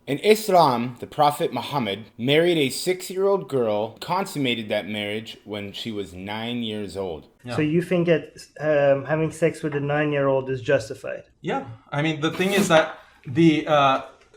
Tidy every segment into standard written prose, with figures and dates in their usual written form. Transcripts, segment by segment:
In Islam, the Prophet Muhammad married a 6-year-old girl, consummated that marriage when she was 9 years old. Yeah. So you think that having sex with a 9-year-old is justified? Yeah. I mean, the thing is that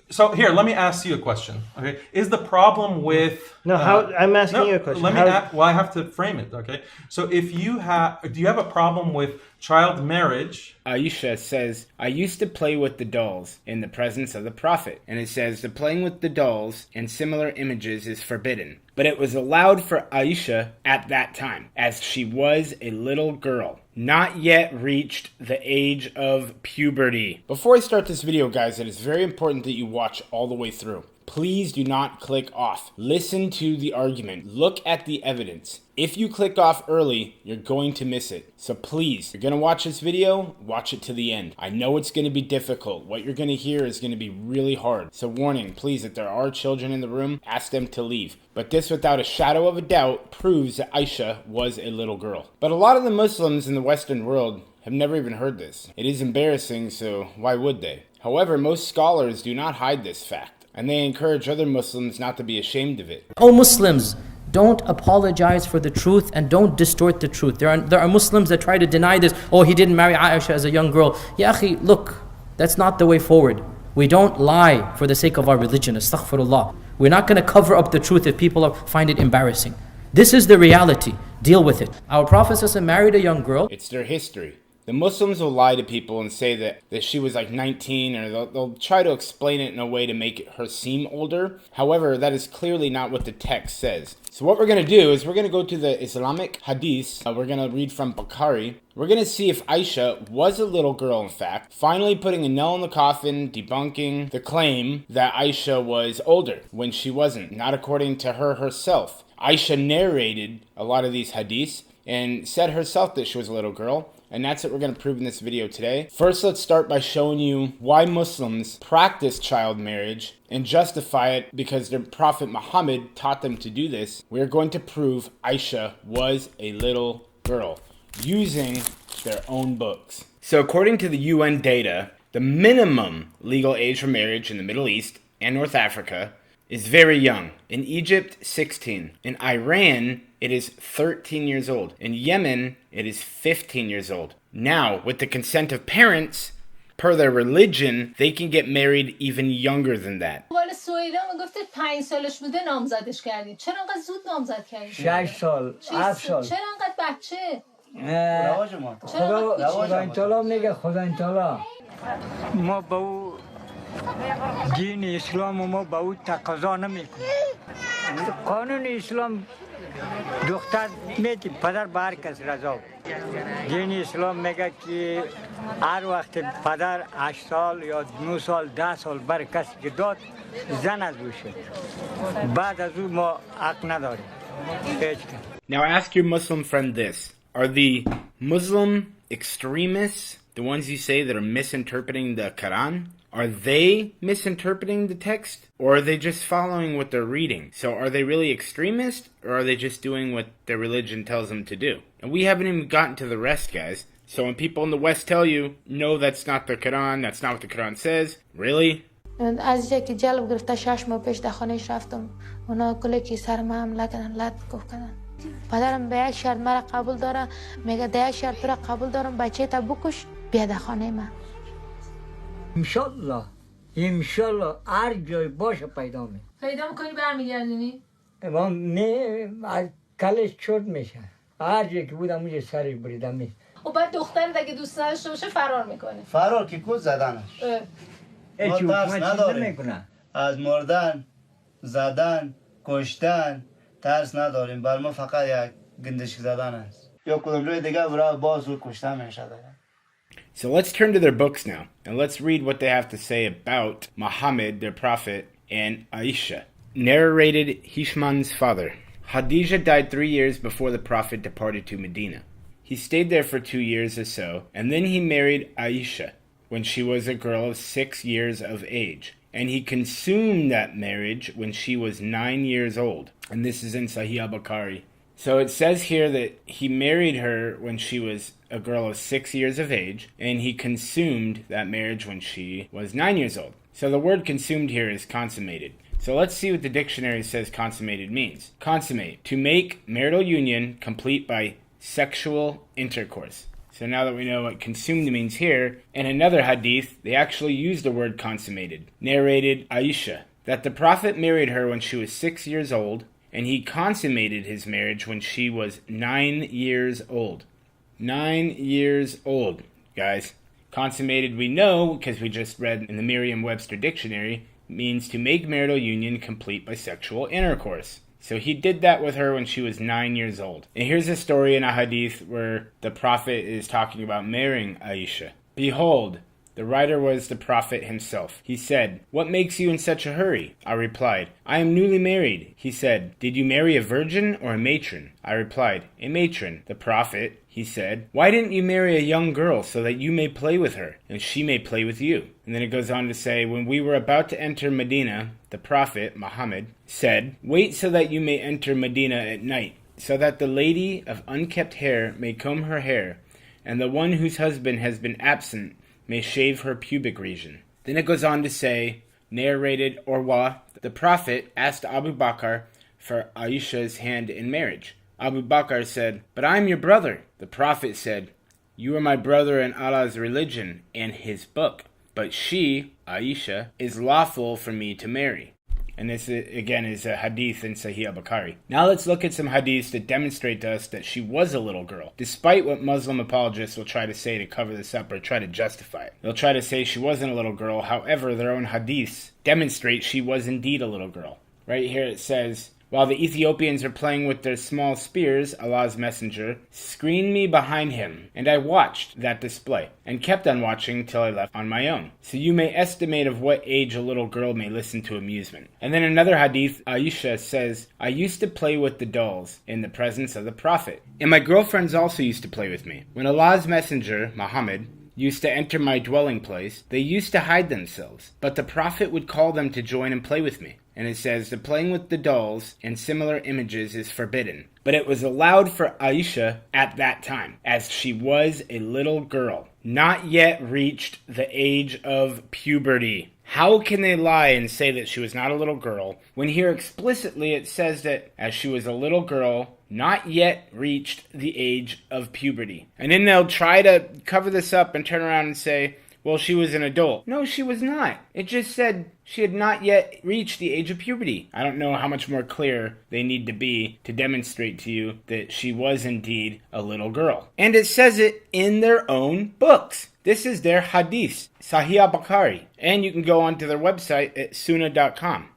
so here, let me ask you a question. Okay, is the problem with I'm asking you a question. Well, I have to frame it. Okay, so do you have a problem with child marriage? Aisha says, I used to play with the dolls in the presence of the Prophet. And it says the playing with the dolls and similar images is forbidden. But it was allowed for Aisha at that time, as she was a little girl, not yet reached the age of puberty. Before I start this video, guys, it is very important that you watch all the way through. Please do not click off. Listen to the argument. Look at the evidence. If you click off early, you're going to miss it. So please, if you're going to watch this video, watch it to the end. I know it's going to be difficult. What you're going to hear is going to be really hard. So warning, please, if there are children in the room, ask them to leave. But this, without a shadow of a doubt, proves that Aisha was a little girl. But a lot of the Muslims in the Western world have never even heard this. It is embarrassing, so why would they? However, most scholars do not hide this fact. And they encourage other Muslims not to be ashamed of it. Oh Muslims, don't apologize for the truth and don't distort the truth. There are Muslims that try to deny this. Oh, he didn't marry Aisha as a young girl. Ya akhi, look, that's not the way forward. We don't lie for the sake of our religion. Astaghfirullah. We're not going to cover up the truth if people find it embarrassing. This is the reality. Deal with it. Our Prophet ﷺ married a young girl. It's their history. The Muslims will lie to people and say that she was like 19, or they'll try to explain it in a way to make her seem older. However, that is clearly not what the text says. So what we're going to do is we're going to go to the Islamic hadith. We're going to read from Bukhari. We're going to see if Aisha was a little girl, in fact, finally putting a nail in the coffin, debunking the claim that Aisha was older when she wasn't, not according to her herself. Aisha narrated a lot of these hadiths and said herself that she was a little girl. And that's what we're going to prove in this video today. First, let's start by showing you why Muslims practice child marriage and justify it because their Prophet Muhammad taught them to do this. We're going to prove Aisha was a little girl using their own books. So according to the UN data, the minimum legal age for marriage in the Middle East and North Africa is very young. In Egypt, 16. In Iran, it is 13 years old. In Yemen, it is 15 years old. Now, with the consent of parents, per their religion, they can get married even younger than that. دین اسلام ما به او تقاضا نمیکنه. قانون اسلام دختر میگه پدر به هر کس رضا. دین اسلام میگه که هر وقت پدر 8 سال یا 9 سال 10 سال بر کسی که داد زن از او شد. بعد از او ما حق نداریم. Now ask your Muslim friend this. Are the Muslim extremists, the ones you say that are misinterpreting the Quran, are they misinterpreting the text, or are they just following what they're reading? So are they really extremists, or are they just doing what their religion tells them to do? And we haven't even gotten to the rest, guys. So when people in the West tell you, no, that's not the Quran, that's not what the Quran says, really? از که جلب گرفته 6 ماه پیش در خانهش رفتم اونا کلی که سر ما حمله کردن لطف کردن پدرم به یک شرط مرا قبول داره میگه در یک شرط تو را قبول دارم بچه تا بکش بیا در خانه من انشالله هر جای باشه پیدا میکنی برمیگردونی؟ نه از کلش چرت میشه هر جایی که بودم اونجا سرش بریدم نیست خب بعد دختر اگه دوست نداشته باشه فرار میکنه فرار که کود زدنش ما ترس نداریم از مردن زدن کشتن ترس نداریم بر ما فقط یک گندشک زدن است یا کدوم روی دیگه برای باز و کشتن میشه داریم. So let's turn to their books now, and let's read what they have to say about Muhammad, their prophet, and Aisha. Narrated Hishman's father. Khadija died 3 years before the prophet departed to Medina. He stayed there for 2 years or so, and then he married Aisha when she was a girl of 6 years of age. And he consumed that marriage when she was 9 years old. And this is in Sahih al-Bukhari. So it says here that he married her when she was a girl of 6 years of age, and he consumed that marriage when she was 9 years old. So the word consumed here is consummated. So let's see what the dictionary says consummated means. Consummate, to make marital union complete by sexual intercourse. So now that we know what consumed means here, in another hadith, they actually use the word consummated. Narrated Aisha, that the Prophet married her when she was 6 years old, and he consummated his marriage when she was 9 years old. 9 years old, guys. Consummated, we know, because we just read in the Merriam-Webster dictionary, means to make marital union complete by sexual intercourse. So he did that with her when she was 9 years old. And here's a story in a hadith where the Prophet is talking about marrying Aisha. Behold, the writer was the Prophet himself. He said, "What makes you in such a hurry?" I replied, "I am newly married." He said, "Did you marry a virgin or a matron?" I replied, "A matron." The Prophet, he said, "Why didn't you marry a young girl so that you may play with her and she may play with you?" And then it goes on to say, when we were about to enter Medina, the Prophet, Muhammad, said, "Wait so that you may enter Medina at night, so that the lady of unkept hair may comb her hair, and the one whose husband has been absent may shave her pubic region." Then it goes on to say, narrated Urwa, the Prophet asked Abu Bakr for Aisha's hand in marriage. Abu Bakr said, "But I am your brother." The Prophet said, "You are my brother in Allah's religion and his book, but she, Aisha, is lawful for me to marry." And this, again, is a hadith in Sahih al-Bukhari. Now let's look at some hadiths that demonstrate to us that she was a little girl, despite what Muslim apologists will try to say to cover this up or try to justify it. They'll try to say she wasn't a little girl. However, their own hadiths demonstrate she was indeed a little girl. Right here it says, "While the Ethiopians were playing with their small spears, Allah's messenger screened me behind him, and I watched that display, and kept on watching till I left on my own. So you may estimate of what age a little girl may listen to amusement." And then another hadith, Aisha says, "I used to play with the dolls in the presence of the Prophet, and my girlfriends also used to play with me. When Allah's messenger, Muhammad, used to enter my dwelling place, they used to hide themselves, but the Prophet would call them to join and play with me." And it says, the playing with the dolls and similar images is forbidden. But it was allowed for Aisha at that time, as she was a little girl, not yet reached the age of puberty. How can they lie and say that she was not a little girl, when here explicitly it says that as she was a little girl, not yet reached the age of puberty? And then they'll try to cover this up and turn around and say, well, she was an adult. No, she was not. It just said she had not yet reached the age of puberty. I don't know how much more clear they need to be to demonstrate to you that she was indeed a little girl. And it says it in their own books. This is their hadith, Sahih al-Bukhari. And you can go onto their website at sunnah.com.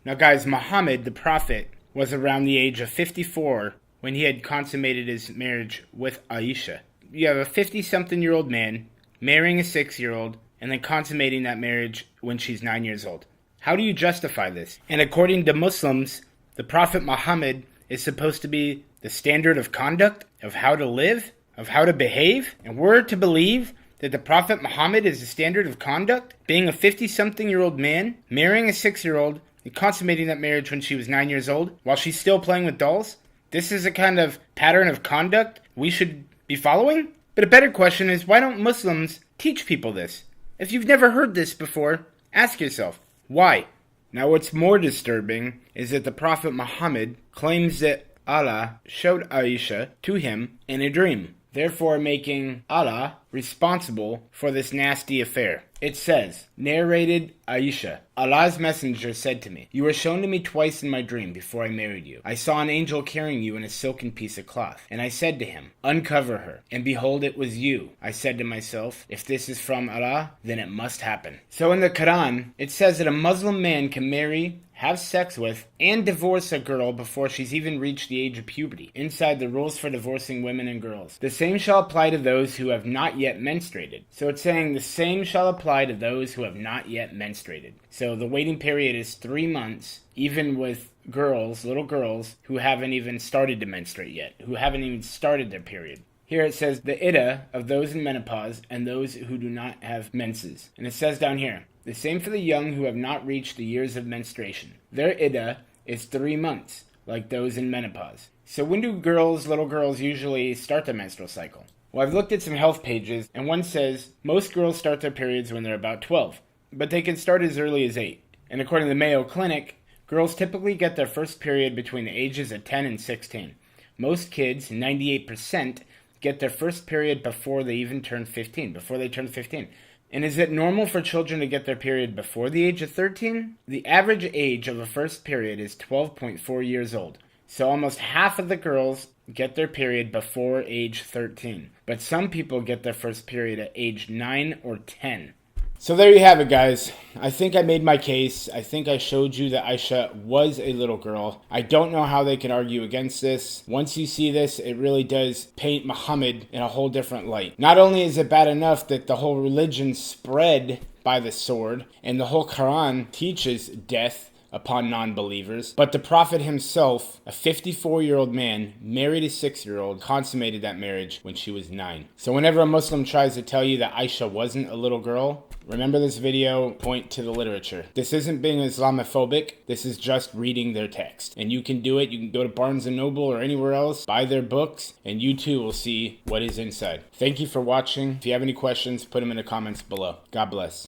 Now guys, Muhammad, the Prophet, was around the age of 54 when he had consummated his marriage with Aisha. You have a 50-something-year-old man marrying a 6-year-old, and then consummating that marriage when she's 9 years old. How do you justify this? And according to Muslims, the Prophet Muhammad is supposed to be the standard of conduct, of how to live, of how to behave, and we're to believe that the Prophet Muhammad is the standard of conduct, being a 50-something-year-old man, marrying a 6-year-old, and consummating that marriage when she was 9 years old, while she's still playing with dolls? This is a kind of pattern of conduct we should be following? But a better question is, why don't Muslims teach people this? If you've never heard this before, ask yourself, why? Now what's more disturbing is that the Prophet Muhammad claims that Allah showed Aisha to him in a dream, therefore making Allah responsible for this nasty affair. It says, narrated Aisha, Allah's messenger said to me, "You were shown to me twice in my dream before I married you. I saw an angel carrying you in a silken piece of cloth, and I said to him, uncover her, and behold, it was you. I said to myself, if this is from Allah, then it must happen." So in the Quran, it says that a Muslim man can marry, have sex with, and divorce a girl before she's even reached the age of puberty, inside the rules for divorcing women and girls. The same shall apply to those who have not yet menstruated. So it's saying the same shall apply to those who have not yet menstruated. So the waiting period is 3 months, even with girls, little girls, who haven't even started to menstruate yet, who haven't even started their period. Here it says the iddah of those in menopause and those who do not have menses. And it says down here, the same for the young who have not reached the years of menstruation. Their iddah is 3 months, like those in menopause. So when do little girls usually start their menstrual cycle? Well, I've looked at some health pages, and one says most girls start their periods when they're about 12. but they can start as early as 8. And according to the Mayo Clinic, girls typically get their first period between the ages of 10 and 16. Most kids, 98%, get their first period before they even turn 15, before they turn 15. And is it normal for children to get their period before the age of 13? The average age of a first period is 12.4 years old. So almost half of the girls get their period before age 13. But some people get their first period at age 9 or 10. So there you have it, guys. I think I made my case. I think I showed you that Aisha was a little girl. I don't know how they can argue against this. Once you see this, it really does paint Muhammad in a whole different light. Not only is it bad enough that the whole religion spread by the sword, and the whole Quran teaches death upon non-believers, but the Prophet himself, a 54-year-old man, married a 6-year-old, consummated that marriage when she was 9. So whenever a Muslim tries to tell you that Aisha wasn't a little girl, remember this video, point to the literature. This isn't being Islamophobic, this is just reading their text. And you can do it, you can go to Barnes & Noble or anywhere else, buy their books, and you too will see what is inside. Thank you for watching. If you have any questions, put them in the comments below. God bless.